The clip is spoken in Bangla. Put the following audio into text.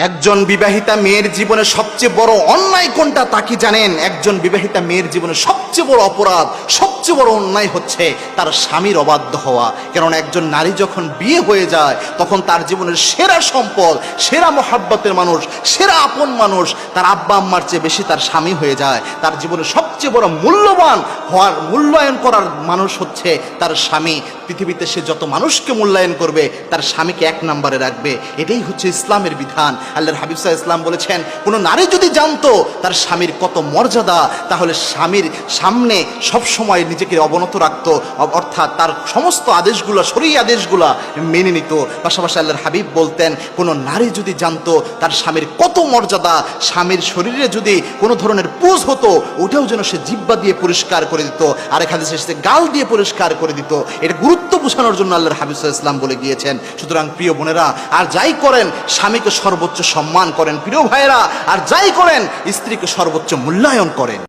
একজন বিবাহিতা মেয়ের জীবনে সবচেয়ে বড় অন্যায় কোনটা তা কি জানেন? একজন বিবাহিতা মেয়ের জীবনে সবচেয়ে বড় অপরাধ, সবচেয়ে বড় অন্যায় হচ্ছে তার স্বামীর অবাধ্য হওয়া। কারণ একজন নারী যখন বিয়ে হয়ে যায় তখন তার জীবনের সেরা সম্পদ, সেরা মহাব্বতের মানুষ, সেরা আপন মানুষ তার আব্বা আম্মার চেয়ে বেশি তার স্বামী হয়ে যায়। তার জীবনের সবচেয়ে বড় মূল্যবান হওয়ার, মূল্যায়ন করার মানুষ হচ্ছে তার স্বামী। পৃথিবীতে সে যত মানুষকে মূল্যায়ন করবে তার স্বামীকে এক নম্বরে রাখবে। এটাই হচ্ছে ইসলামের বিধান। আল্লাহর হাবিব সাল্লাল্লাহু আলাইহি ওয়াসাল্লাম বলেছেন, কোন নারী যদি জানতো তার স্বামীর কত মর্যাদা, তাহলে স্বামীর সামনে সব সময় নিজেকে অবনত রাখতো, অর্থাৎ তার সমস্ত আদেশগুলো, শরীয়ী আদেশগুলো মেনে নিত। পাশাপাশি আল্লাহর হাবিব বলতেন, কোন নারী যদি জানতো তার স্বামীর কত মর্যাদা, স্বামীর শরীরে যদি কোনো ধরনের পুজ হতো ওটাও যেন সে জিহ্বা দিয়ে পরিষ্কার করে দিত, আরেক হাদিসে সে গাল দিয়ে পরিষ্কার করে দিত। এটা গুরুত্ব বোঝানোর জন্য আল্লাহর হাবিব সাল্লাল্লাহু আলাইহি ওয়াসাল্লাম বলে গিয়েছেন। সুতরাং প্রিয় বোনেরা, আর যাই করেন স্বামীকে সর্বোচ্চ সম্মান করেন। প্রিয় ভাইয়েরা, আর যাই করেন স্ত্রীকে সর্বোচ্চ মূল্যায়ন করেন।